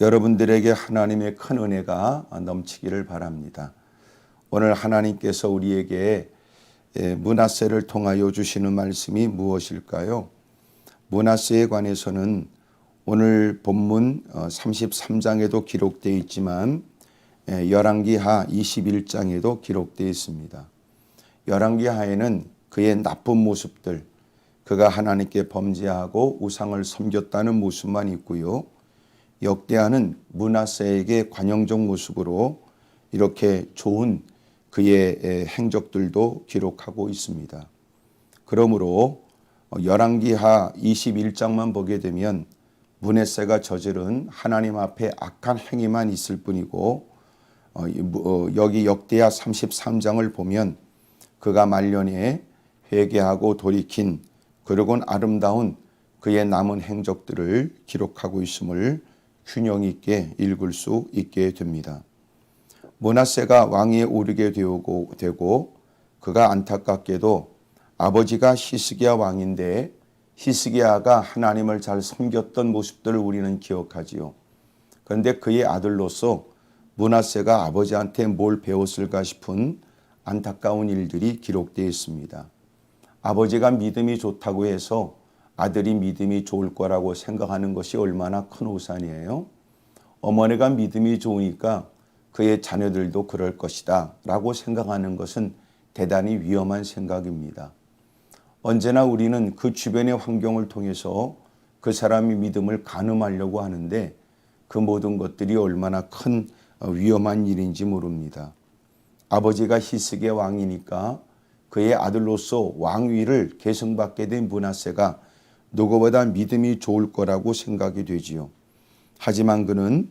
여러분들에게 하나님의 큰 은혜가 넘치기를 바랍니다. 오늘 하나님께서 우리에게 므낫세를 통하여 주시는 말씀이 무엇일까요? 므낫세에 관해서는 오늘 본문 33장에도 기록되어 있지만 열왕기하 21장에도 기록되어 있습니다. 열왕기하에는 그의 나쁜 모습들, 그가 하나님께 범죄하고 우상을 섬겼다는 모습만 있고요. 역대하는 므낫세에게 관용적 모습으로 이렇게 좋은 그의 행적들도 기록하고 있습니다. 그러므로 열왕기하 21장만 보게 되면 므낫세가 저지른 하나님 앞에 악한 행위만 있을 뿐이고 여기 역대하 33장을 보면 그가 말년에 회개하고 돌이킨 그러곤 아름다운 그의 남은 행적들을 기록하고 있음을 균형 있게 읽을 수 있게 됩니다. 므낫세가 왕위에 오르게 되고 그가 안타깝게도 아버지가 히스기야 왕인데 히스기야가 하나님을 잘 섬겼던 모습들을 우리는 기억하지요. 그런데 그의 아들로서 므낫세가 아버지한테 뭘 배웠을까 싶은 안타까운 일들이 기록되어 있습니다. 아버지가 믿음이 좋다고 해서 아들이 믿음이 좋을 거라고 생각하는 것이 얼마나 큰 오산이에요. 어머니가 믿음이 좋으니까 그의 자녀들도 그럴 것이다 라고 생각하는 것은 대단히 위험한 생각입니다. 언제나 우리는 그 주변의 환경을 통해서 그 사람의 믿음을 가늠하려고 하는데 그 모든 것들이 얼마나 큰 위험한 일인지 모릅니다. 아버지가 히스기야 왕이니까 그의 아들로서 왕위를 계승받게 된 므낫세가 누구보다 믿음이 좋을 거라고 생각이 되지요. 하지만 그는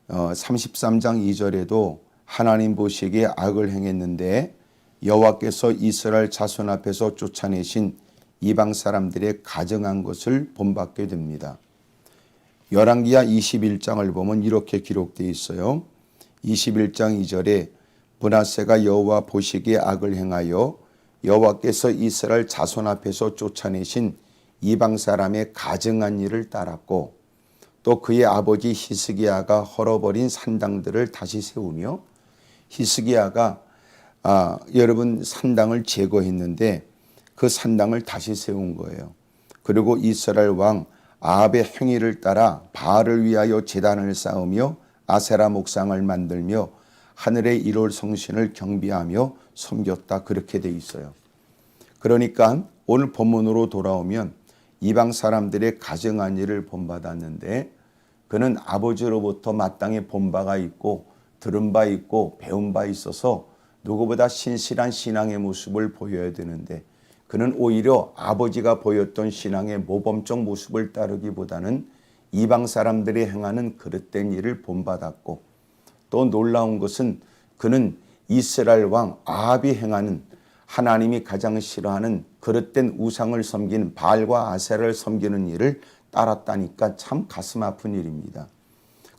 33장 2절에도 하나님 보시기에 악을 행했는데 여호와께서 이스라엘 자손 앞에서 쫓아내신 이방 사람들의 가증한 것을 본받게 됩니다. 열왕기하 21장을 보면 이렇게 기록되어 있어요. 21장 2절에 므낫세가 여호와 보시기에 악을 행하여 여호와께서 이스라엘 자손 앞에서 쫓아내신 이방 사람의 가증한 일을 따랐고 또 그의 아버지 히스기야가 헐어버린 산당들을 다시 세우며 히스기야가 여러분 산당을 제거했는데 그 산당을 다시 세운 거예요. 그리고 이스라엘 왕 아합의 행위를 따라 바알을 위하여 제단을 쌓으며 아세라 목상을 만들며 하늘의 1월 성신을 경배하며 섬겼다. 그렇게 돼 있어요. 그러니까 오늘 본문으로 돌아오면 이방 사람들의 가증한 일을 본받았는데 그는 아버지로부터 마땅히 본 바가 있고 들은 바 있고 배운 바 있어서 누구보다 신실한 신앙의 모습을 보여야 되는데 그는 오히려 아버지가 보였던 신앙의 모범적 모습을 따르기보다는 이방 사람들이 행하는 그릇된 일을 본받았고 또 놀라운 것은 그는 이스라엘 왕 아합이 행하는 하나님이 가장 싫어하는 그릇된 우상을 섬기는 바알과 아세라를 섬기는 일을 따랐다니까 참 가슴 아픈 일입니다.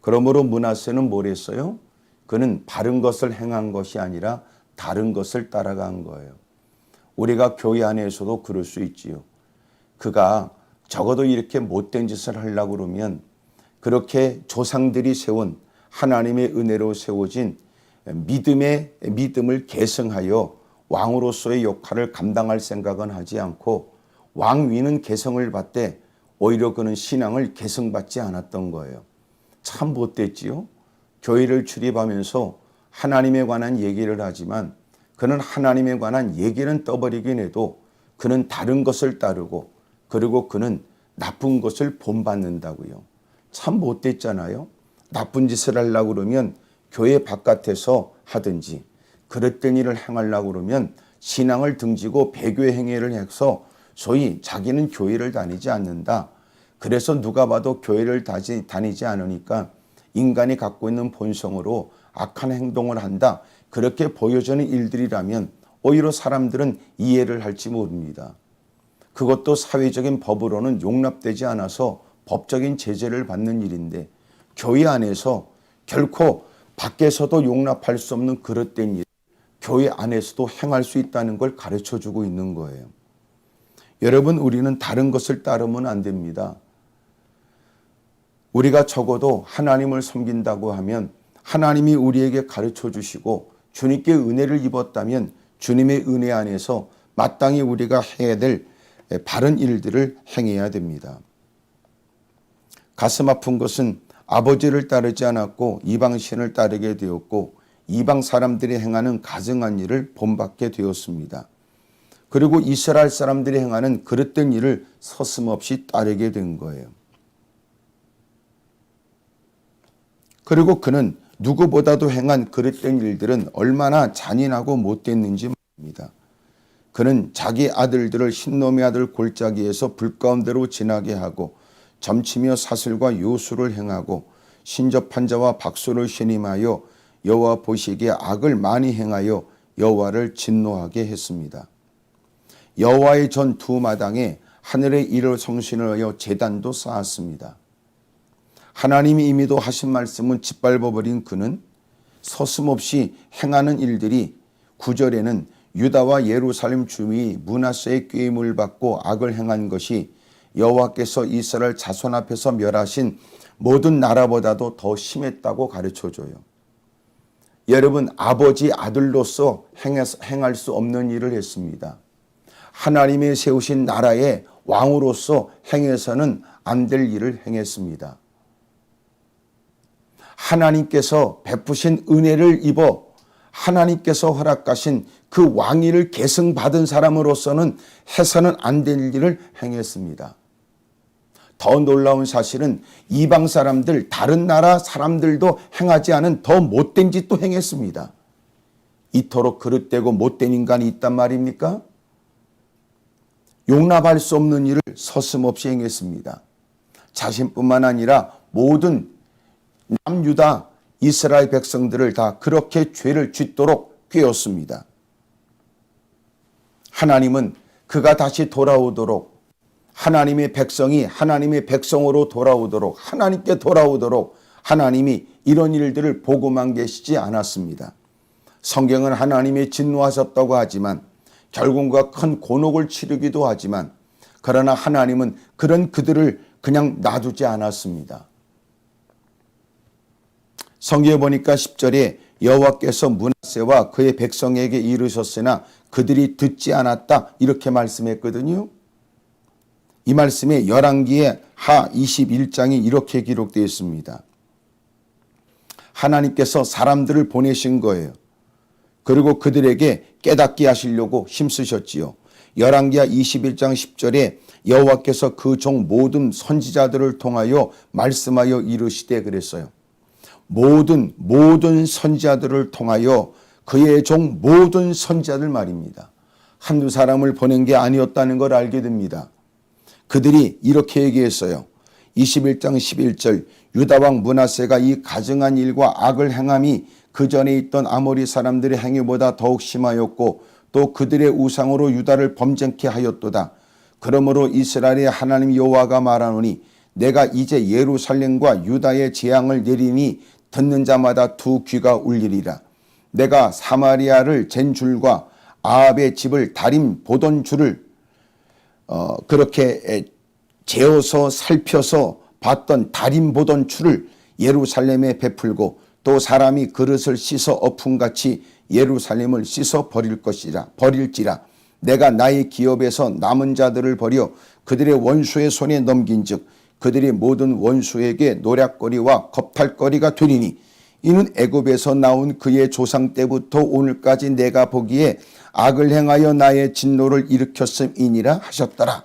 그러므로 므낫세는 뭘 했어요? 그는 바른 것을 행한 것이 아니라 다른 것을 따라간 거예요. 우리가 교회 안에서도 그럴 수 있지요. 그가 적어도 이렇게 못된 짓을 하려고 그러면 그렇게 조상들이 세운 하나님의 은혜로 세워진 믿음을 계승하여 왕으로서의 역할을 감당할 생각은 하지 않고 왕위는 계승을 받되 오히려 그는 신앙을 계승받지 않았던 거예요. 참 못됐지요. 교회를 출입하면서 하나님에 관한 얘기를 하지만 그는 하나님에 관한 얘기는 떠버리긴 해도 그는 다른 것을 따르고 그리고 그는 나쁜 것을 본받는다고요. 참 못됐잖아요. 나쁜 짓을 하려고 그러면 교회 바깥에서 하든지 그릇된 일을 행하려고 그러면 신앙을 등지고 배교의 행위를 해서 소위 자기는 교회를 다니지 않는다. 그래서 누가 봐도 교회를 다니지 않으니까 인간이 갖고 있는 본성으로 악한 행동을 한다. 그렇게 보여지는 일들이라면 오히려 사람들은 이해를 할지 모릅니다. 그것도 사회적인 법으로는 용납되지 않아서 법적인 제재를 받는 일인데 교회 안에서 결코 밖에서도 용납할 수 없는 그릇된 일, 교회 안에서도 행할 수 있다는 걸 가르쳐주고 있는 거예요. 여러분, 우리는 다른 것을 따르면 안 됩니다. 우리가 적어도 하나님을 섬긴다고 하면 하나님이 우리에게 가르쳐 주시고 주님께 은혜를 입었다면 주님의 은혜 안에서 마땅히 우리가 해야 될 바른 일들을 행해야 됩니다. 가슴 아픈 것은 아버지를 따르지 않았고 이방신을 따르게 되었고 이방 사람들이 행하는 가증한 일을 본받게 되었습니다. 그리고 이스라엘 사람들이 행하는 그릇된 일을 서슴없이 따르게 된 거예요. 그리고 그는 누구보다도 행한 그릇된 일들은 얼마나 잔인하고 못됐는지 말입니다. 그는 자기 아들들을 흰놈의 아들 골짜기에서 불 가운데로 지나게 하고 점치며 사슬과 요술을 행하고 신접한 자와 박수를 신임하여 여호와 보시기에 악을 많이 행하여 여호와를 진노하게 했습니다. 여호와의 전 두 마당에 하늘의 일을 성신을 하여 제단도 쌓았습니다. 하나님이 이미도 하신 말씀은 짓밟아버린 그는 서슴없이 행하는 일들이 9절에는 유다와 예루살렘 주민이 므낫세의 꾀임을 받고 악을 행한 것이 여호와께서 이스라엘 자손 앞에서 멸하신 모든 나라보다도 더 심했다고 가르쳐줘요. 여러분, 아버지 아들로서 행할 수 없는 일을 했습니다. 하나님이 세우신 나라의 왕으로서 행해서는 안 될 일을 행했습니다. 하나님께서 베푸신 은혜를 입어 하나님께서 허락하신 그 왕위를 계승받은 사람으로서는 해서는 안 될 일을 행했습니다. 더 놀라운 사실은 이방 사람들, 다른 나라 사람들도 행하지 않은 더 못된 짓도 행했습니다. 이토록 그릇되고 못된 인간이 있단 말입니까? 용납할 수 없는 일을 서슴없이 행했습니다. 자신뿐만 아니라 모든 남유다 이스라엘 백성들을 다 그렇게 죄를 짓도록 꾀었습니다. 하나님은 그가 다시 돌아오도록, 하나님의 백성이 하나님의 백성으로 돌아오도록, 하나님께 돌아오도록 하나님이 이런 일들을 보고만 계시지 않았습니다. 성경은 하나님이 진노하셨다고 하지만 결국과 큰 곤혹을 치르기도 하지만 그러나 하나님은 그런 그들을 그냥 놔두지 않았습니다. 성경에 보니까 10절에 여호와께서 므낫세와 그의 백성에게 이르셨으나 그들이 듣지 않았다 이렇게 말씀했거든요. 이 말씀에 열왕기의 하 21장이 이렇게 기록되어 있습니다. 하나님께서 사람들을 보내신 거예요. 그리고 그들에게 깨닫게 하시려고 힘쓰셨지요. 열왕기하 21장 10절에 여호와께서 그 종 모든 선지자들을 통하여 말씀하여 이르시되 그랬어요. 모든 선지자들을 통하여 그의 종 모든 선지자들 말입니다. 한두 사람을 보낸 게 아니었다는 걸 알게 됩니다. 그들이 이렇게 얘기했어요. 21장 11절 유다왕 므낫세가 이 가증한 일과 악을 행함이 그 전에 있던 아모리 사람들의 행위보다 더욱 심하였고 또 그들의 우상으로 유다를 범죄케 하였도다. 그러므로 이스라엘의 하나님 여호와가 말하노니 내가 이제 예루살렘과 유다의 재앙을 내리니 듣는 자마다 두 귀가 울리리라. 내가 사마리아를 잰 줄과 아합의 집을 다림 보던 줄을 그렇게 재어서 살펴서 봤던 다림 보던 줄을 예루살렘에 베풀고 또 사람이 그릇을 씻어 엎음같이 예루살렘을 씻어 버릴지라. 내가 나의 기업에서 남은 자들을 버려 그들의 원수의 손에 넘긴즉 그들이 모든 원수에게 노략거리와 겁탈거리가 되리니 이는 애굽에서 나온 그의 조상 때부터 오늘까지 내가 보기에 악을 행하여 나의 진노를 일으켰음이니라 하셨더라.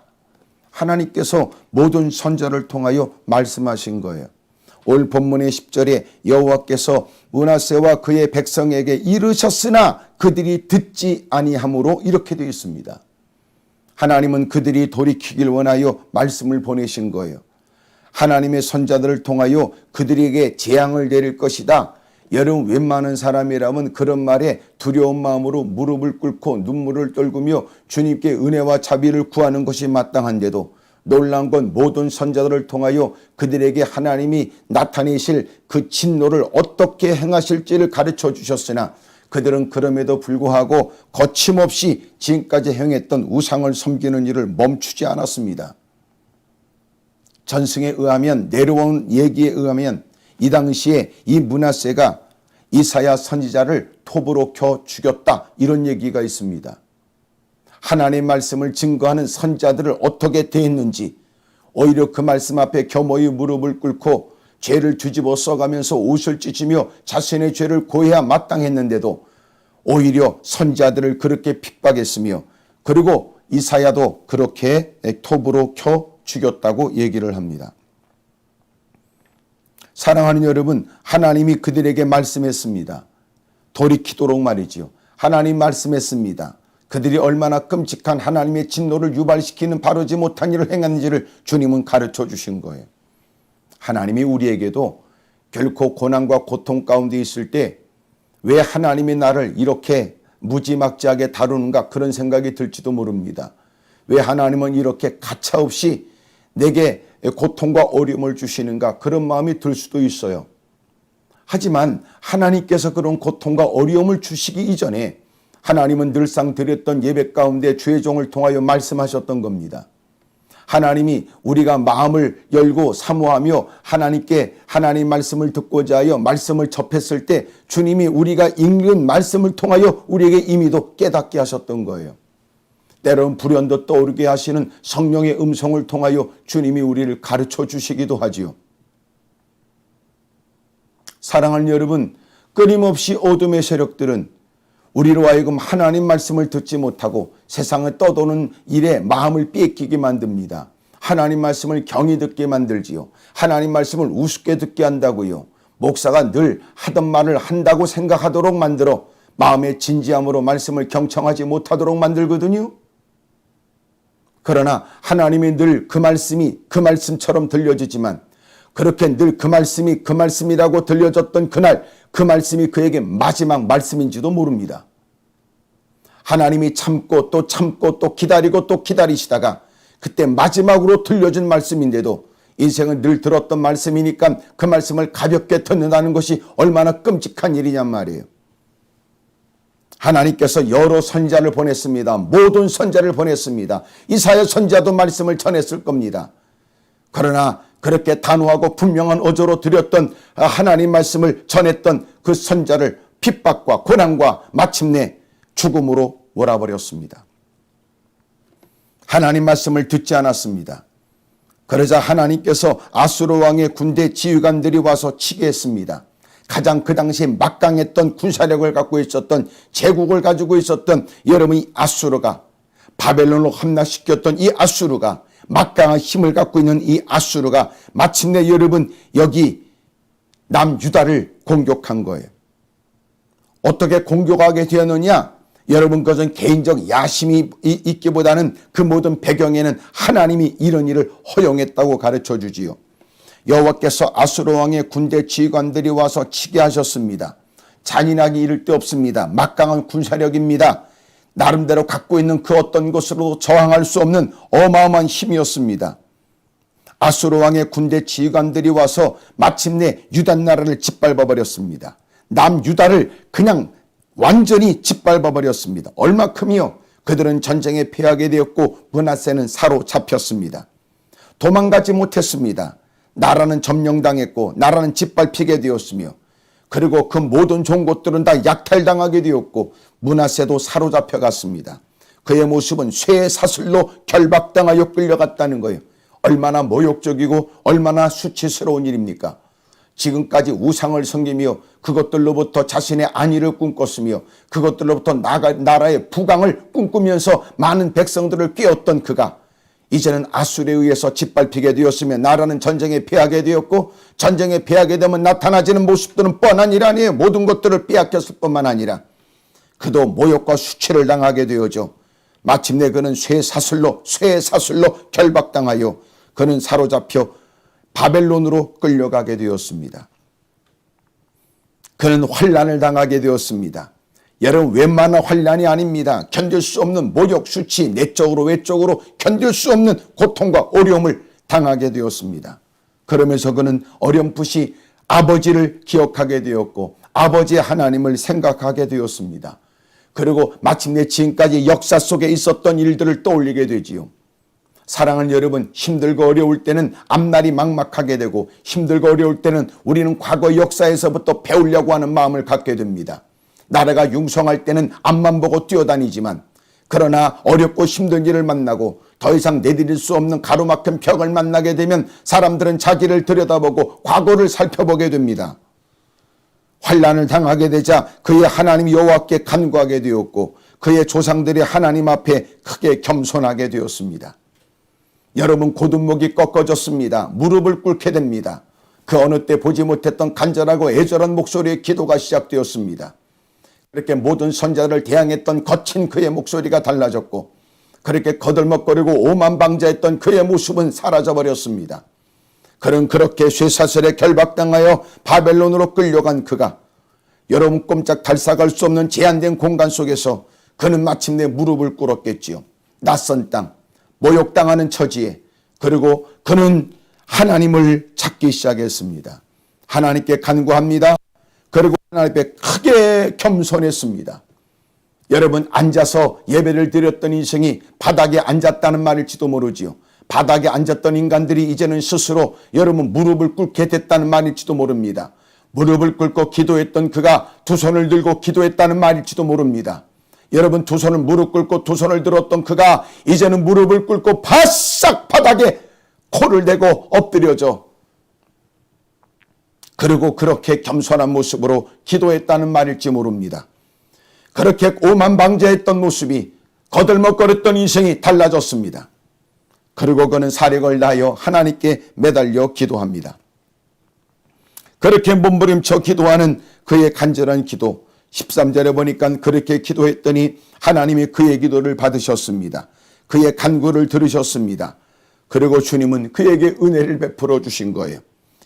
하나님께서 모든 선지자를 통하여 말씀하신 거예요. 올 본문의 10절에 여호와께서 므낫세와 그의 백성에게 이르셨으나 그들이 듣지 아니하므로 이렇게 되어 있습니다. 하나님은 그들이 돌이키길 원하여 말씀을 보내신 거예요. 하나님의 선자들을 통하여 그들에게 재앙을 내릴 것이다. 여러분, 웬만한 사람이라면 그런 말에 두려운 마음으로 무릎을 꿇고 눈물을 떨구며 주님께 은혜와 자비를 구하는 것이 마땅한데도 놀라운 건 모든 선자들을 통하여 그들에게 하나님이 나타내실 그 진노를 어떻게 행하실지를 가르쳐 주셨으나 그들은 그럼에도 불구하고 거침없이 지금까지 행했던 우상을 섬기는 일을 멈추지 않았습니다. 전승에 의하면, 내려온 얘기에 의하면 이 당시에 이 므낫세가 이사야 선지자를 톱으로 켜 죽였다, 이런 얘기가 있습니다. 하나님의 말씀을 증거하는 선지자들을 어떻게 대했는지, 오히려 그 말씀 앞에 겸허히 무릎을 꿇고 죄를 뒤집어 써가면서 옷을 찢으며 자신의 죄를 고해야 마땅했는데도 오히려 선지자들을 그렇게 핍박했으며, 그리고 이사야도 그렇게 톱으로 켜 죽였다고 얘기를 합니다. 사랑하는 여러분, 하나님이 그들에게 말씀했습니다. 돌이키도록 말이지요. 하나님 말씀했습니다. 그들이 얼마나 끔찍한 하나님의 진노를 유발시키는 바르지 못한 일을 행했는지를 주님은 가르쳐 주신 거예요. 하나님이 우리에게도 결코 고난과 고통 가운데 있을 때 왜 하나님이 나를 이렇게 무지막지하게 다루는가, 그런 생각이 들지도 모릅니다. 왜 하나님은 이렇게 가차없이 내게 고통과 어려움을 주시는가, 그런 마음이 들 수도 있어요. 하지만 하나님께서 그런 고통과 어려움을 주시기 이전에 하나님은 늘상 드렸던 예배 가운데 주의 종을 통하여 말씀하셨던 겁니다. 하나님이 우리가 마음을 열고 사모하며 하나님께 하나님 말씀을 듣고자 하여 말씀을 접했을 때 주님이 우리가 읽는 말씀을 통하여 우리에게 임의도 깨닫게 하셨던 거예요. 때로는 불현도 떠오르게 하시는 성령의 음성을 통하여 주님이 우리를 가르쳐 주시기도 하지요. 사랑하는 여러분, 끊임없이 어둠의 세력들은 우리로 하여금 하나님 말씀을 듣지 못하고 세상을 떠도는 일에 마음을 삐끼게 만듭니다. 하나님 말씀을 경히 듣게 만들지요. 하나님 말씀을 우습게 듣게 한다고요. 목사가 늘 하던 말을 한다고 생각하도록 만들어 마음의 진지함으로 말씀을 경청하지 못하도록 만들거든요. 그러나 하나님이 늘 그 말씀이 그 말씀처럼 들려지지만, 그렇게 늘 그 말씀이 그 말씀이라고 들려졌던 그날 그 말씀이 그에게 마지막 말씀인지도 모릅니다. 하나님이 참고 또 기다리고 또 기다리시다가 그때 마지막으로 들려준 말씀인데도 인생은 늘 들었던 말씀이니까 그 말씀을 가볍게 듣는다는 것이 얼마나 끔찍한 일이냔 말이에요. 하나님께서 여러 선지자를 보냈습니다. 모든 선지자를 보냈습니다. 이사야 선지자도 말씀을 전했을 겁니다. 그러나 그렇게 단호하고 분명한 어조로 드렸던 하나님 말씀을 전했던 그 선지자를 핍박과 고난과 마침내 죽음으로 몰아버렸습니다. 하나님 말씀을 듣지 않았습니다. 그러자 하나님께서 아수르 왕의 군대 지휘관들이 와서 치게 했습니다. 가장 그 당시에 막강했던 군사력을 갖고 있었던, 제국을 가지고 있었던 여러분, 이 아수르가, 바벨론으로 함락시켰던 이 아수르가, 막강한 힘을 갖고 있는 이 아수르가 마침내 여러분 여기 남유다를 공격한 거예요. 어떻게 공격하게 되었느냐? 여러분, 그것은 개인적 야심이 있기보다는 그 모든 배경에는 하나님이 이런 일을 허용했다고 가르쳐 주지요. 여호와께서 아수르 왕의 군대 지휘관들이 와서 치게 하셨습니다. 잔인하기 이를 데 없습니다. 막강한 군사력입니다. 나름대로 갖고 있는 그 어떤 것으로 저항할 수 없는 어마어마한 힘이었습니다. 아수르 왕의 군대 지휘관들이 와서 마침내 유다 나라를 짓밟아 버렸습니다. 남유다를 그냥 완전히 짓밟아 버렸습니다. 얼마큼이요? 그들은 전쟁에 패하게 되었고 므낫세는 사로잡혔습니다. 도망가지 못했습니다. 나라는 점령당했고 나라는 짓밟히게 되었으며, 그리고 그 모든 좋은 곳들은 다 약탈당하게 되었고 므낫세도 사로잡혀 갔습니다. 그의 모습은 쇠의 사슬로 결박당하여 끌려갔다는 거예요. 얼마나 모욕적이고 얼마나 수치스러운 일입니까? 지금까지 우상을 섬기며 그것들로부터 자신의 안위를 꿈꿨으며 그것들로부터 나라의 부강을 꿈꾸면서 많은 백성들을 꾀었던 그가 이제는 아수르에 의해서 짓밟히게 되었으며 나라는 전쟁에 패하게 되었고, 전쟁에 패하게 되면 나타나지는 모습들은 뻔한 일 아니에요. 모든 것들을 빼앗겼을 뿐만 아니라 그도 모욕과 수치를 당하게 되어져 마침내 그는 쇠의 사슬로 결박당하여 그는 사로잡혀 바벨론으로 끌려가게 되었습니다. 그는 환난을 당하게 되었습니다. 여러분, 웬만한 환난이 아닙니다. 견딜 수 없는 모욕, 수치, 내적으로 외적으로 견딜 수 없는 고통과 어려움을 당하게 되었습니다. 그러면서 그는 어렴풋이 아버지를 기억하게 되었고 아버지의 하나님을 생각하게 되었습니다. 그리고 마침내 지금까지 역사 속에 있었던 일들을 떠올리게 되지요. 사랑하는 여러분, 힘들고 어려울 때는 앞날이 막막하게 되고 힘들고 어려울 때는 우리는 과거 역사에서부터 배우려고 하는 마음을 갖게 됩니다. 나라가 융성할 때는 앞만 보고 뛰어다니지만 그러나 어렵고 힘든 일을 만나고 더 이상 내디딜 수 없는 가로막힌 벽을 만나게 되면 사람들은 자기를 들여다보고 과거를 살펴보게 됩니다. 환난을 당하게 되자 그의 하나님 여호와께 간구하게 되었고 그의 조상들이 하나님 앞에 크게 겸손하게 되었습니다. 여러분, 고든목이 꺾어졌습니다. 무릎을 꿇게 됩니다. 그 어느 때 보지 못했던 간절하고 애절한 목소리의 기도가 시작되었습니다. 그렇게 모든 선자를 대항했던 거친 그의 목소리가 달라졌고 그렇게 거들먹거리고 오만방자했던 그의 모습은 사라져버렸습니다. 그는 그렇게 쇠사슬에 결박당하여 바벨론으로 끌려간 그가 여러분 꼼짝 달싹할 수 없는 제한된 공간 속에서 그는 마침내 무릎을 꿇었겠지요. 낯선 땅, 모욕당하는 처지에 그리고 그는 하나님을 찾기 시작했습니다. 하나님께 간구합니다. 그리고 하나님 앞에 크게 겸손했습니다. 여러분, 앉아서 예배를 드렸던 인생이 바닥에 앉았다는 말일지도 모르지요. 바닥에 앉았던 인간들이 이제는 스스로 여러분 무릎을 꿇게 됐다는 말일지도 모릅니다. 무릎을 꿇고 기도했던 그가 두 손을 들고 기도했다는 말일지도 모릅니다. 여러분, 두 손을 무릎 꿇고 두 손을 들었던 그가 이제는 무릎을 꿇고 바싹 바닥에 코를 대고 엎드려져 그리고 그렇게 겸손한 모습으로 기도했다는 말일지 모릅니다. 그렇게 오만방자했던 모습이 거들먹거렸던 인생이 달라졌습니다. 그리고 그는 사력을 다하여 하나님께 매달려 기도합니다. 그렇게 몸부림쳐 기도하는 그의 간절한 기도, 13절에 보니까 그렇게 기도했더니 하나님이 그의 기도를 받으셨습니다. 그의 간구를 들으셨습니다. 그리고 주님은 그에게 은혜를 베풀어 주신 거예요.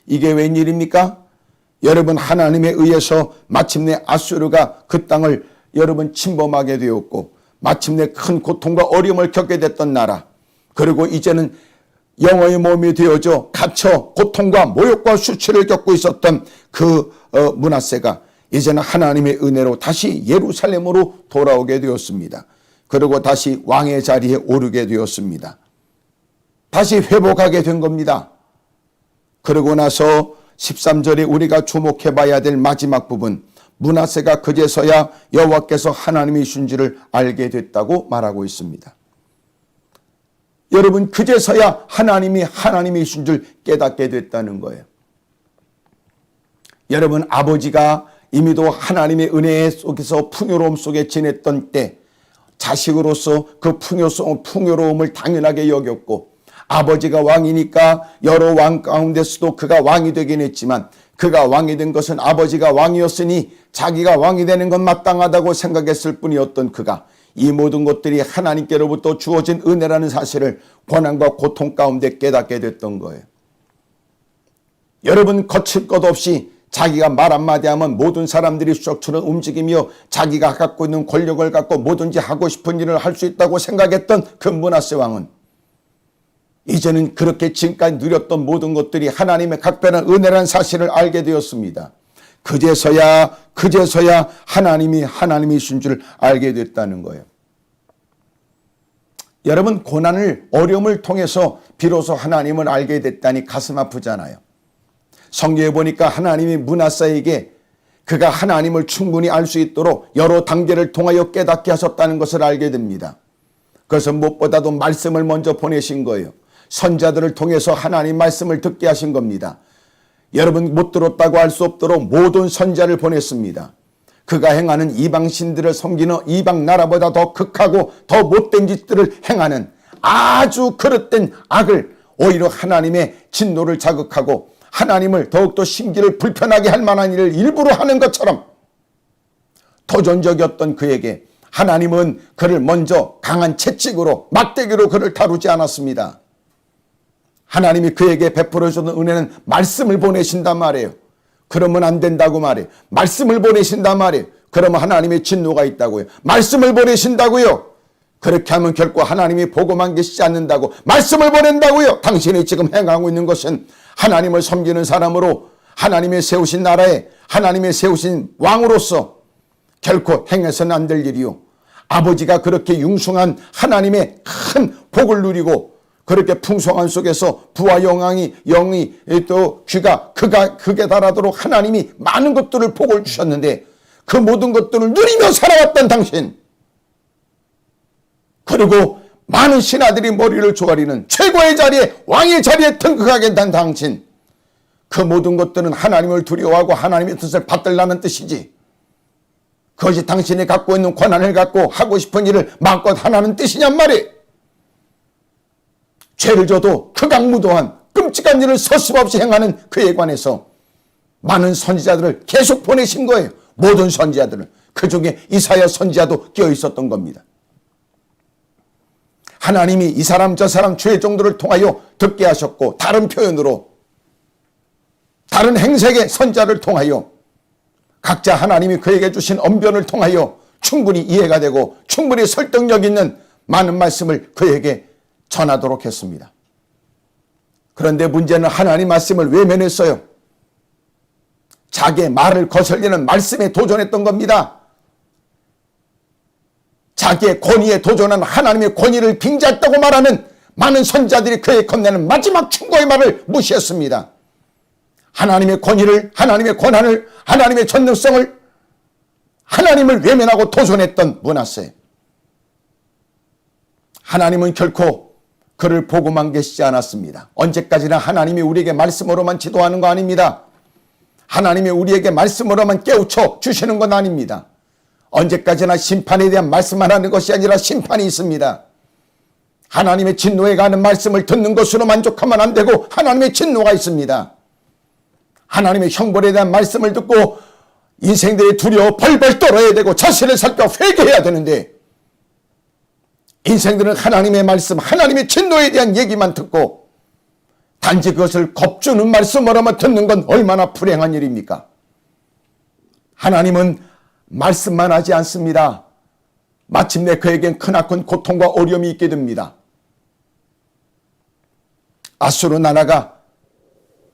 이게 웬일입니까? 여러분, 하나님에 의해서 마침내 아수르가 그 땅을 여러분 침범하게 되었고 마침내 큰 고통과 어려움을 겪게 됐던 나라, 그리고 이제는 영어의 몸이 되어져 갇혀 고통과 모욕과 수치를 겪고 있었던 그 므낫세가 이제는 하나님의 은혜로 다시 예루살렘으로 돌아오게 되었습니다. 그리고 다시 왕의 자리에 오르게 되었습니다. 다시 회복하게 된 겁니다. 그러고 나서 13절에 우리가 주목해 봐야 될 마지막 부분, 므낫세가 그제서야 여호와께서 하나님이신 줄을 알게 됐다고 말하고 있습니다. 여러분, 그제서야 하나님이신 줄 깨닫게 됐다는 거예요. 여러분, 아버지가 이미도 하나님의 은혜 속에서 풍요로움 속에 지냈던 때 자식으로서 그 풍요로움을 당연하게 여겼고 아버지가 왕이니까 여러 왕 가운데서도 그가 왕이 되긴 했지만 그가 왕이 된 것은 아버지가 왕이었으니 자기가 왕이 되는 건 마땅하다고 생각했을 뿐이었던 그가 이 모든 것들이 하나님께로부터 주어진 은혜라는 사실을 고난과 고통 가운데 깨닫게 됐던 거예요. 여러분, 거칠 것 없이 자기가 말 한마디 하면 모든 사람들이 수적처럼 움직이며 자기가 갖고 있는 권력을 갖고 뭐든지 하고 싶은 일을 할 수 있다고 생각했던 그 므낫세 왕은 이제는 그렇게 지금까지 누렸던 모든 것들이 하나님의 각별한 은혜라는 사실을 알게 되었습니다. 그제서야 하나님이신 줄 알게 됐다는 거예요. 여러분, 고난을 어려움을 통해서 비로소 하나님을 알게 됐다니 가슴 아프잖아요. 성경에 보니까 하나님이 므낫세에게 그가 하나님을 충분히 알 수 있도록 여러 단계를 통하여 깨닫게 하셨다는 것을 알게 됩니다. 그래서 무엇보다도 말씀을 먼저 보내신 거예요. 선자들을 통해서 하나님 말씀을 듣게 하신 겁니다. 여러분, 못 들었다고 할 수 없도록 모든 선자를 보냈습니다. 그가 행하는 이방신들을 섬기는 이방 나라보다 더 극하고 더 못된 짓들을 행하는 아주 그릇된 악을 오히려 하나님의 진노를 자극하고 하나님을 더욱더 심기를 불편하게 할 만한 일을 일부러 하는 것처럼 도전적이었던 그에게 하나님은 그를 먼저 강한 채찍으로 막대기로 그를 다루지 않았습니다. 하나님이 그에게 베풀어 주는 은혜는 말씀을 보내신단 말이에요. 그러면 안 된다고 말해요. 말씀을 보내신단 말이에요. 그러면 하나님의 진노가 있다고요. 말씀을 보내신다고요. 그렇게 하면 결코 하나님이 복음만 계시지 않는다고 말씀을 보낸다고요. 당신이 지금 행하고 있는 것은 하나님을 섬기는 사람으로 하나님의 세우신 나라에 하나님의 세우신 왕으로서 결코 행해서는 안 될 일이요. 아버지가 그렇게 융숭한 하나님의 큰 복을 누리고 그렇게 풍성한 속에서 부와 영이 또 귀가 극에 달하도록 하나님이 많은 것들을 복을 주셨는데 그 모든 것들을 누리며 살아왔던 당신, 그리고 많은 신하들이 머리를 조아리는 최고의 자리에, 왕의 자리에 등극하게 된 당신, 그 모든 것들은 하나님을 두려워하고 하나님의 뜻을 받들라는 뜻이지, 그것이 당신이 갖고 있는 권한을 갖고 하고 싶은 일을 마음껏 하라는 뜻이냔 말이에요. 죄를 져도 극악무도한 끔찍한 일을 서슴없이 행하는 그에 관해서 많은 선지자들을 계속 보내신 거예요. 모든 선지자들을. 그 중에 이사야 선지자도 끼어 있었던 겁니다. 하나님이 이 사람 저 사람 죄의 정도를 통하여 듣게 하셨고, 다른 표현으로 다른 행색의 선지자를 통하여 각자 하나님이 그에게 주신 언변을 통하여 충분히 이해가 되고 충분히 설득력 있는 많은 말씀을 그에게 전하도록 했습니다. 그런데 문제는 하나님 말씀을 외면했어요. 자기의 말을 거슬리는 말씀에 도전했던 겁니다. 자기의 권위에 도전한 하나님의 권위를 빙자했다고 말하는 많은 선지자들이 그에 건네는 마지막 충고의 말을 무시했습니다. 하나님의 권위를, 하나님의 권한을, 하나님의 전능성을, 하나님을 외면하고 도전했던 므낫세. 하나님은 결코 그를 보고만 계시지 않았습니다. 언제까지나 하나님이 우리에게 말씀으로만 지도하는 거 아닙니다. 하나님이 우리에게 말씀으로만 깨우쳐 주시는 건 아닙니다. 언제까지나 심판에 대한 말씀만 하는 것이 아니라 심판이 있습니다. 하나님의 진노에 가는 말씀을 듣는 것으로 만족하면 안 되고 하나님의 진노가 있습니다. 하나님의 형벌에 대한 말씀을 듣고 인생들이 두려워 벌벌 떨어야 되고 자신을 살펴 회개해야 되는데, 인생들은 하나님의 말씀, 하나님의 진노에 대한 얘기만 듣고 단지 그것을 겁주는 말씀으로만 듣는 건 얼마나 불행한 일입니까? 하나님은 말씀만 하지 않습니다. 마침내 그에겐 크나큰 고통과 어려움이 있게 됩니다. 아수르 나라가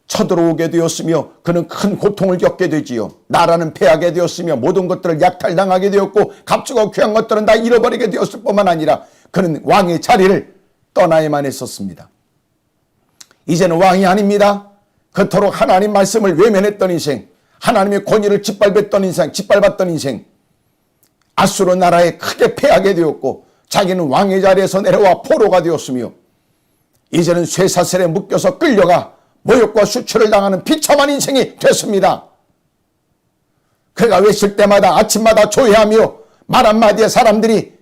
쳐들어오게 되었으며 그는 큰 고통을 겪게 되지요. 나라는 패하게 되었으며 모든 것들을 약탈당하게 되었고 값지고 귀한 것들은 다 잃어버리게 되었을 뿐만 아니라 그는 왕의 자리를 떠나야만 했었습니다. 이제는 왕이 아닙니다. 그토록 하나님 말씀을 외면했던 인생, 하나님의 권위를 짓밟았던 인생, 아수르 나라에 크게 패하게 되었고 자기는 왕의 자리에서 내려와 포로가 되었으며 이제는 쇠사슬에 묶여서 끌려가 모욕과 수출을 당하는 비참한 인생이 됐습니다. 그가 외칠 때마다 아침마다 조회하며 말 한마디에 사람들이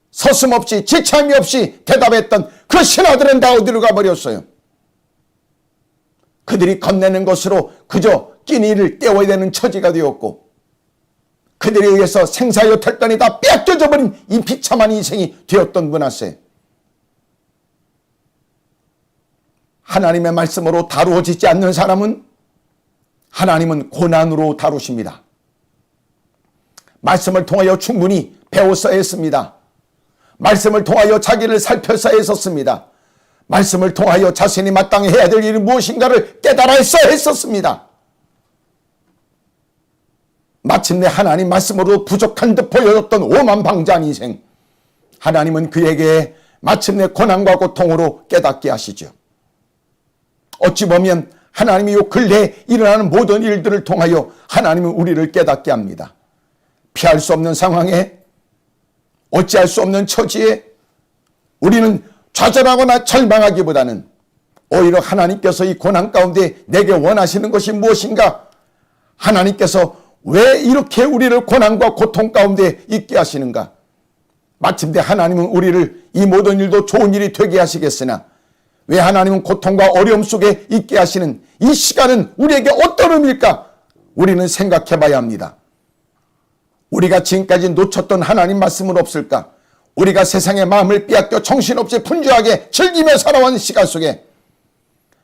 서슴없이 지참이 없이 대답했던 그 신하들은 다 어디로 가버렸어요. 그들이 건네는 것으로 그저 끼니를 때워야 되는 처지가 되었고 그들에 의해서 생사의 탈단이 다 빼앗겨져 버린 이 비참한 인생이 되었던 므낫세. 하나님의 말씀으로 다루어지지 않는 사람은 하나님은 고난으로 다루십니다. 말씀을 통하여 충분히 배웠어야 했습니다. 말씀을 통하여 자기를 살펴서야 했었습니다. 말씀을 통하여 자신이 마땅히 해야 될 일이 무엇인가를 깨달아야 했었습니다. 마침내 하나님 말씀으로 부족한 듯 보여졌던 오만방자한 인생, 하나님은 그에게 마침내 고난과 고통으로 깨닫게 하시죠. 어찌 보면 하나님이 요 근래에 일어나는 모든 일들을 통하여 하나님은 우리를 깨닫게 합니다. 피할 수 없는 상황에, 어찌할 수 없는 처지에 우리는 좌절하거나 절망하기보다는 오히려 하나님께서 이 고난 가운데 내게 원하시는 것이 무엇인가, 하나님께서 왜 이렇게 우리를 고난과 고통 가운데 있게 하시는가, 마침내 하나님은 우리를 이 모든 일도 좋은 일이 되게 하시겠으나 왜 하나님은 고통과 어려움 속에 있게 하시는 이 시간은 우리에게 어떤 의미일까, 우리는 생각해 봐야 합니다. 우리가 지금까지 놓쳤던 하나님 말씀은 없을까? 우리가 세상의 마음을 빼앗겨 정신없이 분주하게 즐기며 살아온 시간 속에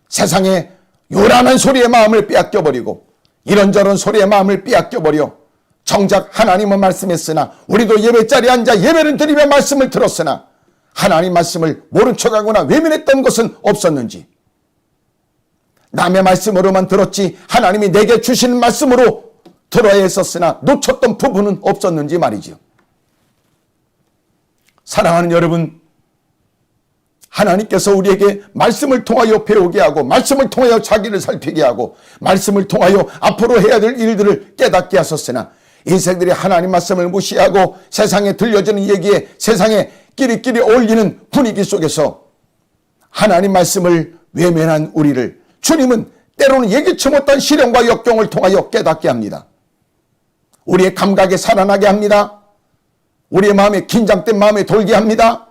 세상의 요란한 소리의 마음을 빼앗겨버리고 이런저런 소리의 마음을 빼앗겨버려 정작 하나님은 말씀했으나 우리도 예배자리에 앉아 예배를 드리며 말씀을 들었으나 하나님 말씀을 모른 척하거나 외면했던 것은 없었는지, 남의 말씀으로만 들었지 하나님이 내게 주시는 말씀으로 들어야 했었으나 놓쳤던 부분은 없었는지 말이죠. 사랑하는 여러분, 하나님께서 우리에게 말씀을 통하여 배우게 하고 말씀을 통하여 자기를 살피게 하고 말씀을 통하여 앞으로 해야 될 일들을 깨닫게 하셨으나 인생들이 하나님 말씀을 무시하고 세상에 들려지는 얘기에 세상에 끼리끼리 어울리는 분위기 속에서 하나님 말씀을 외면한 우리를 주님은 때로는 예기치 못한 시련과 역경을 통하여 깨닫게 합니다. 우리의 감각에 살아나게 합니다. 우리의 마음에 긴장된 마음에 돌게 합니다.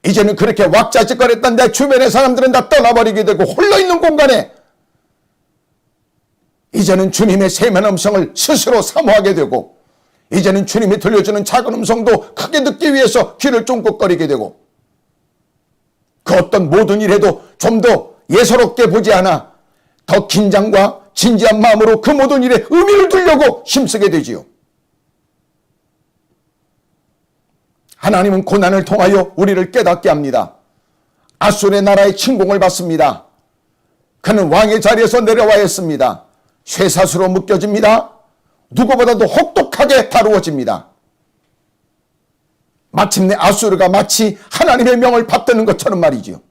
이제는 그렇게 왁자지껄했던 내 주변의 사람들은 다 떠나버리게 되고 홀로있는 공간에 이제는 주님의 세면 음성을 스스로 사모하게 되고 이제는 주님이 들려주는 작은 음성도 크게 듣기 위해서 귀를 쫑긋거리게 되고 그 어떤 모든 일에도 좀 더 예사롭게 보지 않아 더 긴장과 진지한 마음으로 그 모든 일에 의미를 두려고 힘쓰게 되지요. 하나님은 고난을 통하여 우리를 깨닫게 합니다. 아수르의 나라의 침공을 받습니다. 그는 왕의 자리에서 내려와 했습니다. 쇠사슬로 묶여집니다. 누구보다도 혹독하게 다루어집니다. 마침내 아수르가 마치 하나님의 명을 받드는 것처럼 말이죠.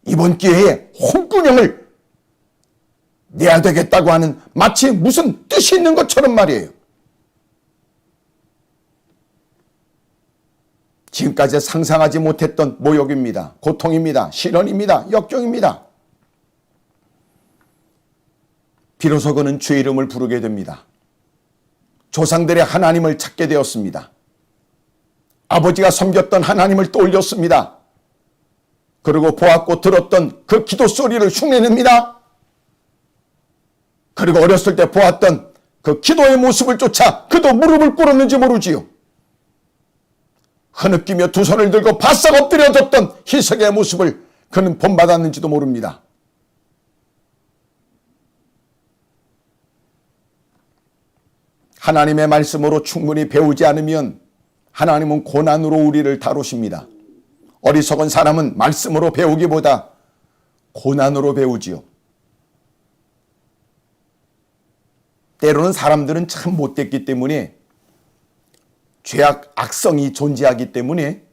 이번 기회에 홍군형을 내야 되겠다고 하는 마치 무슨 뜻이 있는 것처럼 말이에요. 지금까지 상상하지 못했던 모욕입니다. 고통입니다. 시련입니다. 역경입니다. 비로소 그는 주의 이름을 부르게 됩니다. 조상들의 하나님을 찾게 되었습니다. 아버지가 섬겼던 하나님을 떠올렸습니다. 그리고 보았고 들었던 그 기도 소리를 흉내냅니다. 그리고 어렸을 때 보았던 그 기도의 모습을 쫓아 그도 무릎을 꿇었는지 모르지요. 흐느끼며 두 손을 들고 바싹 엎드려졌던 희석의 모습을 그는 본받았는지도 모릅니다. 하나님의 말씀으로 충분히 배우지 않으면 하나님은 고난으로 우리를 다루십니다. 어리석은 사람은 말씀으로 배우기보다 고난으로 배우지요. 때로는 사람들은 참 못됐기 때문에 죄악, 악성이 존재하기 때문에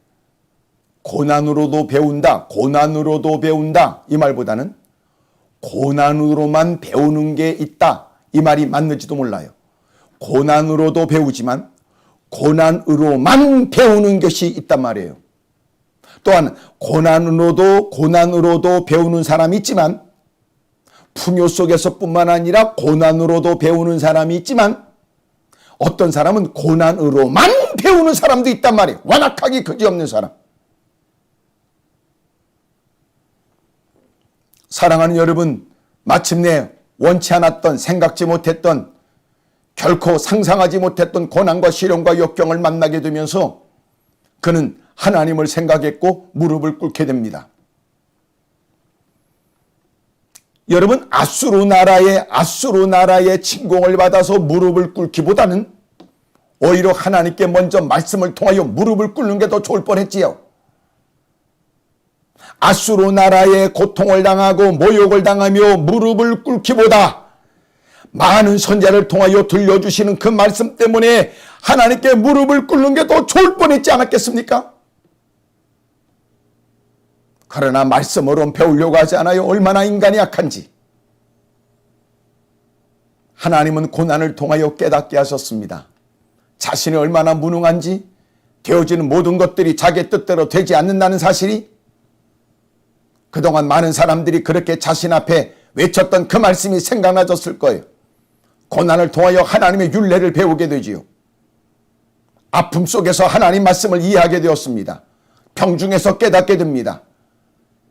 고난으로도 배운다, 고난으로도 배운다 이 말보다는 고난으로만 배우는 게 있다 이 말이 맞는지도 몰라요. 고난으로도 배우지만 고난으로만 배우는 것이 있단 말이에요. 또한 고난으로도 배우는 사람이 있지만 풍요 속에서뿐만 아니라 고난으로도 배우는 사람이 있지만 어떤 사람은 고난으로만 배우는 사람도 있단 말이에요. 완악하기 그지없는 사람. 사랑하는 여러분, 마침내 원치 않았던 생각지 못했던 결코 상상하지 못했던 고난과 시련과 역경을 만나게 되면서 그는 하나님을 생각했고 무릎을 꿇게 됩니다. 여러분, 아수르 나라의 침공을 받아서 무릎을 꿇기보다는 오히려 하나님께 먼저 말씀을 통하여 무릎을 꿇는 게 더 좋을 뻔했지요. 아수르 나라의 고통을 당하고 모욕을 당하며 무릎을 꿇기보다 많은 선자를 통하여 들려주시는 그 말씀 때문에 하나님께 무릎을 꿇는 게 더 좋을 뻔했지 않았겠습니까? 그러나 말씀으로는 배우려고 하지 않아요. 얼마나 인간이 약한지. 하나님은 고난을 통하여 깨닫게 하셨습니다. 자신이 얼마나 무능한지, 되어지는 모든 것들이 자기 뜻대로 되지 않는다는 사실이 그동안 많은 사람들이 그렇게 자신 앞에 외쳤던 그 말씀이 생각나졌을 거예요. 고난을 통하여 하나님의 율례를 배우게 되지요. 아픔 속에서 하나님 말씀을 이해하게 되었습니다. 평중에서 깨닫게 됩니다.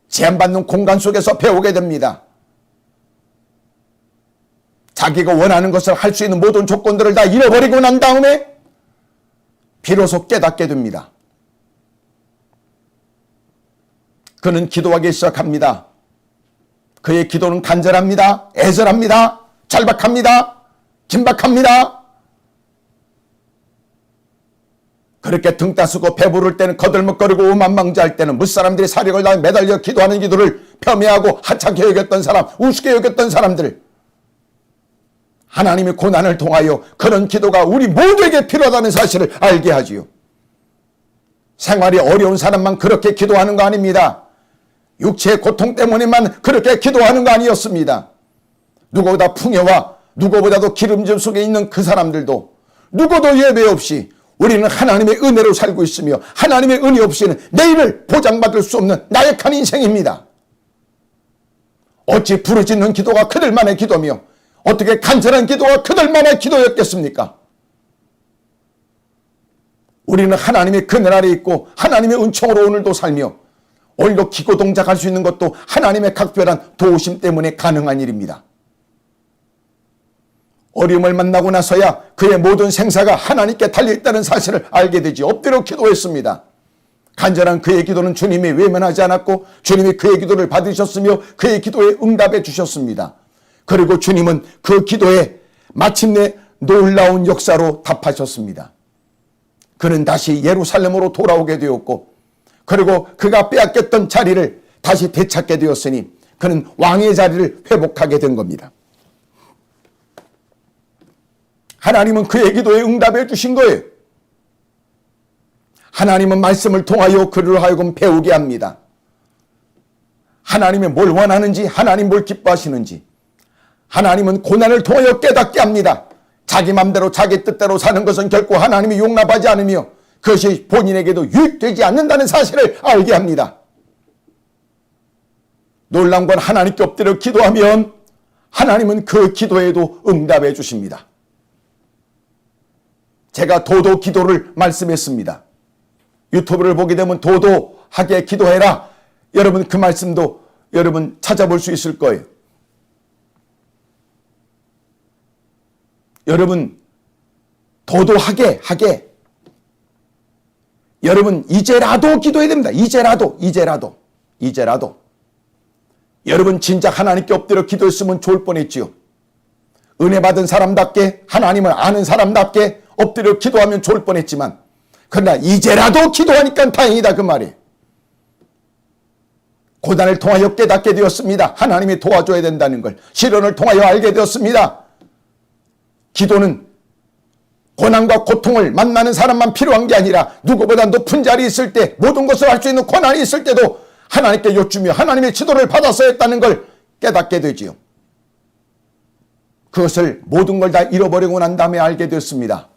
제한받는 공간 속에서 배우게 됩니다. 자기가 원하는 것을 할 수 있는 모든 조건들을 다 잃어버리고 난 다음에 비로소 깨닫게 됩니다. 그는 기도하기 시작합니다. 그의 기도는 간절합니다. 애절합니다. 절박합니다. 긴박합니다. 그렇게 등 따스고 배부를 때는 거들먹거리고 오만망자할 때는 무사람들이 사력을 다해 매달려 기도하는 기도를 폄훼하고 하찮게 여겼던 사람, 우습게 여겼던 사람들, 하나님의 고난을 통하여 그런 기도가 우리 모두에게 필요하다는 사실을 알게 하지요. 생활이 어려운 사람만 그렇게 기도하는 거 아닙니다. 육체의 고통 때문에만 그렇게 기도하는 거 아니었습니다. 누구보다 풍요와 누구보다도 기름짐 속에 있는 그 사람들도 누구도 예배 없이 우리는 하나님의 은혜로 살고 있으며 하나님의 은혜 없이는 내일을 보장받을 수 없는 나약한 인생입니다. 어찌 부르짖는 기도가 그들만의 기도며 어떻게 간절한 기도가 그들만의 기도였겠습니까? 우리는 하나님의 그늘 아래 있고 하나님의 은총으로 오늘도 살며 오늘도 기고 동작할 수 있는 것도 하나님의 각별한 도우심 때문에 가능한 일입니다. 어려움을 만나고 나서야 그의 모든 생사가 하나님께 달려있다는 사실을 알게 되지 엎드려 기도했습니다. 간절한 그의 기도는 주님이 외면하지 않았고 주님이 그의 기도를 받으셨으며 그의 기도에 응답해 주셨습니다. 그리고 주님은 그 기도에 마침내 놀라운 역사로 답하셨습니다. 그는 다시 예루살렘으로 돌아오게 되었고 그리고 그가 빼앗겼던 자리를 다시 되찾게 되었으니 그는 왕의 자리를 회복하게 된 겁니다. 하나님은 그의 기도에 응답해 주신 거예요. 하나님은 말씀을 통하여 그를 하여금 배우게 합니다. 하나님이 뭘 원하는지, 하나님 뭘 기뻐하시는지, 하나님은 고난을 통하여 깨닫게 합니다. 자기 맘대로 자기 뜻대로 사는 것은 결코 하나님이 용납하지 않으며 그것이 본인에게도 유익되지 않는다는 사실을 알게 합니다. 놀라운 건 하나님께 엎드려 기도하면 하나님은 그 기도에도 응답해 주십니다. 제가 도도 기도를 말씀했습니다. 유튜브를 보게 되면 도도하게 기도해라. 여러분 그 말씀도 여러분 찾아볼 수 있을 거예요. 여러분 도도하게 하게 여러분 이제라도 기도해야 됩니다. 이제라도 여러분 진작 하나님께 엎드려 기도했으면 좋을 뻔했지요. 은혜 받은 사람답게 하나님을 아는 사람답게 엎드려 기도하면 좋을 뻔했지만 그러나 이제라도 기도하니까 다행이다 그 말이에요. 고난을 통하여 깨닫게 되었습니다. 하나님이 도와줘야 된다는 걸 시련을 통하여 알게 되었습니다. 기도는 고난과 고통을 만나는 사람만 필요한 게 아니라 누구보다 높은 자리에 있을 때 모든 것을 할 수 있는 고난이 있을 때도 하나님께 여쭈며 하나님의 지도를 받았어야 했다는 걸 깨닫게 되지요. 그것을 모든 걸 다 잃어버리고 난 다음에 알게 됐습니다.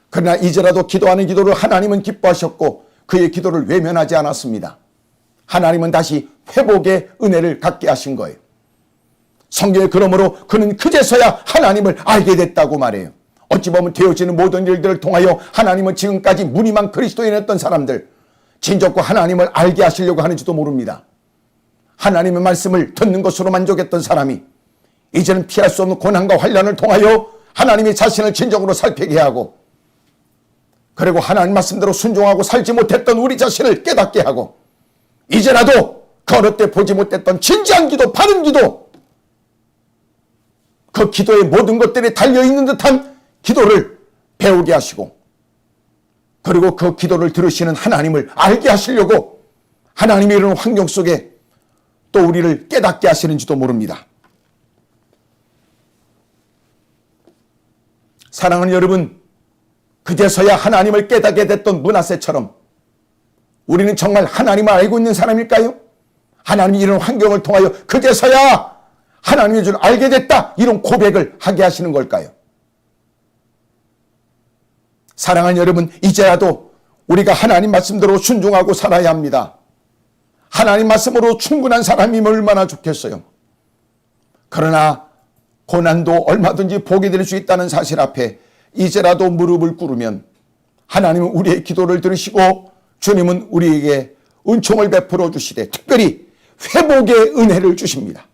그러나 이제라도 기도하는 기도를 하나님은 기뻐하셨고 그의 기도를 외면하지 않았습니다. 하나님은 다시 회복의 은혜를 갖게 하신 거예요. 성경에 그러므로 그는 그제서야 하나님을 알게 됐다고 말해요. 어찌 보면 되어지는 모든 일들을 통하여 하나님은 지금까지 무늬만 그리스도인이었던 사람들 진정과 하나님을 알게 하시려고 하는지도 모릅니다. 하나님의 말씀을 듣는 것으로 만족했던 사람이 이제는 피할 수 없는 고난과 환난을 통하여 하나님이 자신을 진정으로 살피게 하고 그리고 하나님 말씀대로 순종하고 살지 못했던 우리 자신을 깨닫게 하고 이제라도 그 어느 때 보지 못했던 진지한 기도, 바른 기도 그 기도의 모든 것들이 달려있는 듯한 기도를 배우게 하시고 그리고 그 기도를 들으시는 하나님을 알게 하시려고 하나님이 이런 환경 속에 또 우리를 깨닫게 하시는지도 모릅니다. 사랑하는 여러분, 그제서야 하나님을 깨닫게 됐던 므낫세처럼 우리는 정말 하나님을 알고 있는 사람일까요? 하나님이 이런 환경을 통하여 그제서야 하나님의 줄 알게 됐다 이런 고백을 하게 하시는 걸까요? 사랑하는 여러분, 이제라도 우리가 하나님 말씀대로 순종하고 살아야 합니다. 하나님 말씀으로 충분한 사람이면 얼마나 좋겠어요. 그러나 고난도 얼마든지 복이 될 수 있다는 사실 앞에 이제라도 무릎을 꿇으면 하나님은 우리의 기도를 들으시고 주님은 우리에게 은총을 베풀어 주시되 특별히 회복의 은혜를 주십니다.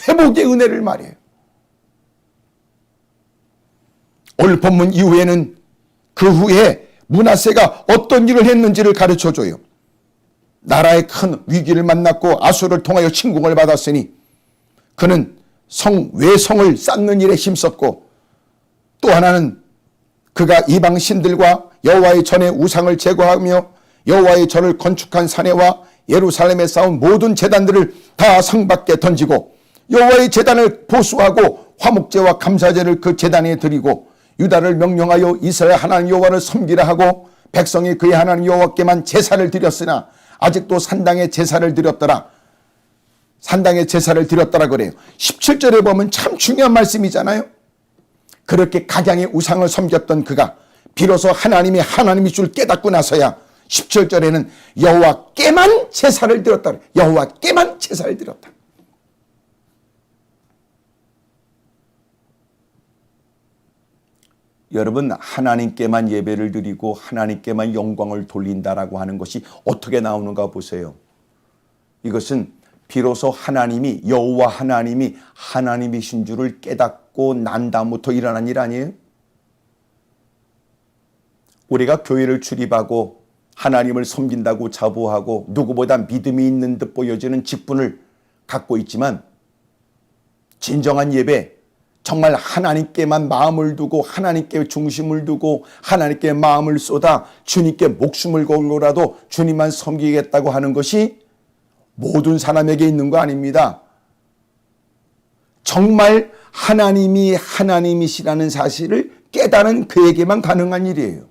회복의 은혜를 말해요. 오늘 본문 이후에는 그 후에 므낫세가 어떤 일을 했는지를 가르쳐줘요. 나라의 큰 위기를 만났고 아수를 통하여 침공을 받았으니 그는 외성을 쌓는 일에 힘썼고 또 하나는 그가 이방 신들과 여호와의 전에 우상을 제거하며 여호와의 전을 건축한 사내와 예루살렘에 쌓은 모든 제단들을 다 성 밖에 던지고 여호와의 제단을 보수하고 화목제와 감사제를 그 제단에 드리고 유다를 명령하여 이스라엘 하나님 여호와를 섬기라 하고 백성이 그의 하나님 여호와께만 제사를 드렸으나 아직도 산당에 제사를 드렸더라. 산당에 제사를 드렸더라 그래요. 17절에 보면 참 중요한 말씀이잖아요. 그렇게 각양의 우상을 섬겼던 그가 비로소 하나님이 하나님이 줄 깨닫고 나서야 17절에는 여호와께만 제사를 드렸다. 여호와께만 제사를 드렸다. 여러분, 하나님께만 예배를 드리고 하나님께만 영광을 돌린다라고 하는 것이 어떻게 나오는가 보세요. 이것은 비로소 하나님이 여호와 하나님이 하나님이신 줄을 깨닫고 난 다음부터 일어난 일 아니에요? 우리가 교회를 출입하고 하나님을 섬긴다고 자부하고 누구보다 믿음이 있는 듯 보여지는 직분을 갖고 있지만 진정한 예배, 정말 하나님께만 마음을 두고 하나님께 중심을 두고 하나님께 마음을 쏟아 주님께 목숨을 걸고라도 주님만 섬기겠다고 하는 것이 모든 사람에게 있는 거 아닙니다. 정말 하나님이 하나님이시라는 사실을 깨달은 그에게만 가능한 일이에요.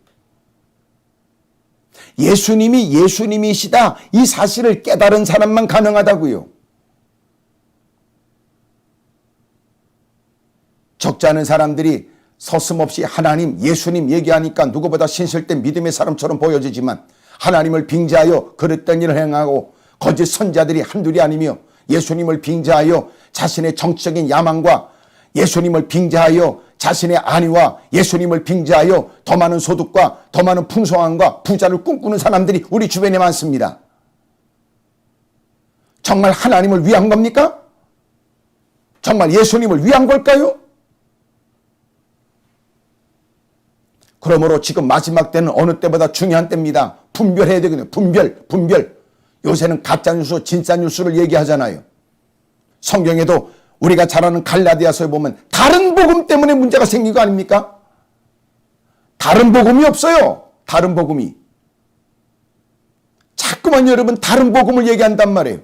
예수님이 예수님이시다 이 사실을 깨달은 사람만 가능하다고요. 적지 않은 사람들이 서슴없이 하나님, 예수님 얘기하니까 누구보다 신실된 믿음의 사람처럼 보여지지만 하나님을 빙자하여 그릇된 일을 행하고 거짓 선자들이 한둘이 아니며 예수님을 빙자하여 자신의 정치적인 야망과 예수님을 빙자하여 자신의 안위와 예수님을 빙자하여 더 많은 소득과 더 많은 풍성함과 부자를 꿈꾸는 사람들이 우리 주변에 많습니다. 정말 하나님을 위한 겁니까? 정말 예수님을 위한 걸까요? 그러므로 지금 마지막 때는 어느 때보다 중요한 때입니다. 분별해야 되거든요. 분별. 요새는 가짜뉴스, 진짜뉴스를 얘기하잖아요. 성경에도 우리가 잘 아는 갈라디아서에 보면 다른 복음 때문에 문제가 생긴 거 아닙니까? 다른 복음이 없어요. 다른 복음이. 자꾸만 여러분 다른 복음을 얘기한단 말이에요.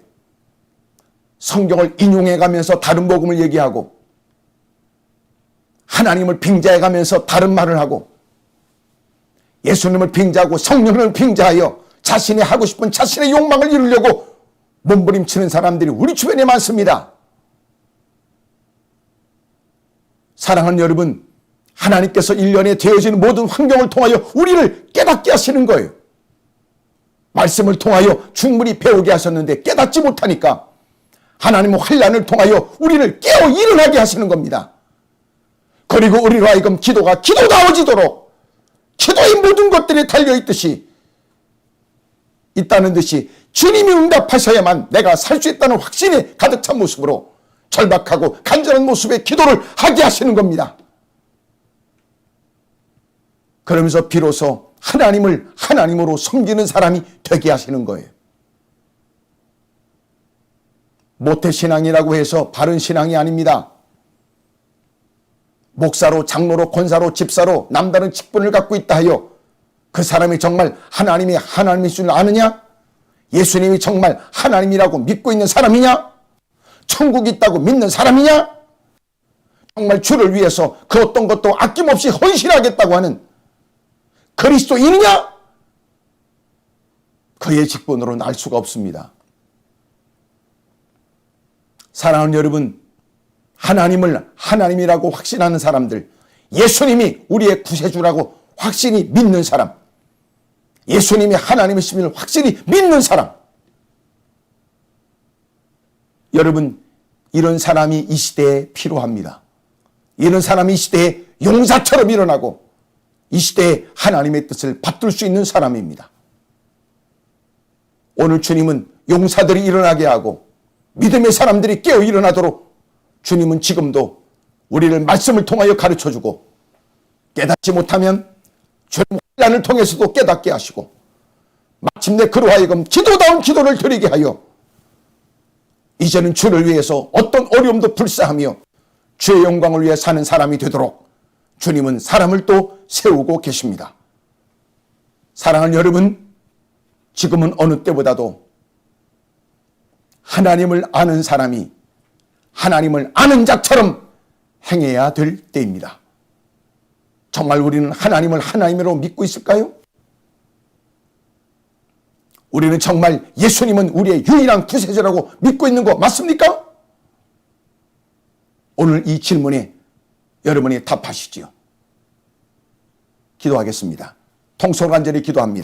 성경을 인용해가면서 다른 복음을 얘기하고 하나님을 빙자해가면서 다른 말을 하고 예수님을 빙자하고 성령을 빙자하여 자신이 하고 싶은 자신의 욕망을 이루려고 몸부림치는 사람들이 우리 주변에 많습니다. 사랑하는 여러분, 하나님께서 1년에 되어지는 모든 환경을 통하여 우리를 깨닫게 하시는 거예요. 말씀을 통하여 충분히 배우게 하셨는데 깨닫지 못하니까 하나님의 환난을 통하여 우리를 깨어 일어나게 하시는 겁니다. 그리고 우리로 하여금 기도가 기도다워지도록 기도의 모든 것들이 달려있듯이 있다는 듯이 주님이 응답하셔야만 내가 살 수 있다는 확신이 가득 찬 모습으로 절박하고 간절한 모습의 기도를 하게 하시는 겁니다. 그러면서 비로소 하나님을 하나님으로 섬기는 사람이 되게 하시는 거예요. 모태신앙이라고 해서 바른 신앙이 아닙니다. 목사로, 장로로, 권사로, 집사로 남다른 직분을 갖고 있다 하여 그 사람이 정말 하나님이 하나님일 줄 아느냐? 예수님이 정말 하나님이라고 믿고 있는 사람이냐? 천국이 있다고 믿는 사람이냐? 정말 주를 위해서 그 어떤 것도 아낌없이 헌신하겠다고 하는 그리스도인이냐? 그의 직분으로는 알 수가 없습니다. 사랑하는 여러분, 하나님을 하나님이라고 확신하는 사람들, 예수님이 우리의 구세주라고 확신히 믿는 사람, 예수님이 하나님이심을 확실히 믿는 사람, 여러분, 이런 사람이 이 시대에 필요합니다. 이런 사람이 이 시대에 용사처럼 일어나고 이 시대에 하나님의 뜻을 받들 수 있는 사람입니다. 오늘 주님은 용사들이 일어나게 하고 믿음의 사람들이 깨어 일어나도록 주님은 지금도 우리를 말씀을 통하여 가르쳐주고 깨닫지 못하면 주님 환난을 통해서도 깨닫게 하시고 마침내 그로 하여금 기도다운 기도를 드리게 하여 이제는 주를 위해서 어떤 어려움도 불사하며 주의 영광을 위해 사는 사람이 되도록 주님은 사람을 또 세우고 계십니다. 사랑하는 여러분, 지금은 어느 때보다도 하나님을 아는 사람이 하나님을 아는 자처럼 행해야 될 때입니다. 정말 우리는 하나님을 하나님으로 믿고 있을까요? 우리는 정말 예수님은 우리의 유일한 구세주라고 믿고 있는 거 맞습니까? 오늘 이 질문에 여러분이 답하시지요. 기도하겠습니다. 통솔 간절히 기도합니다.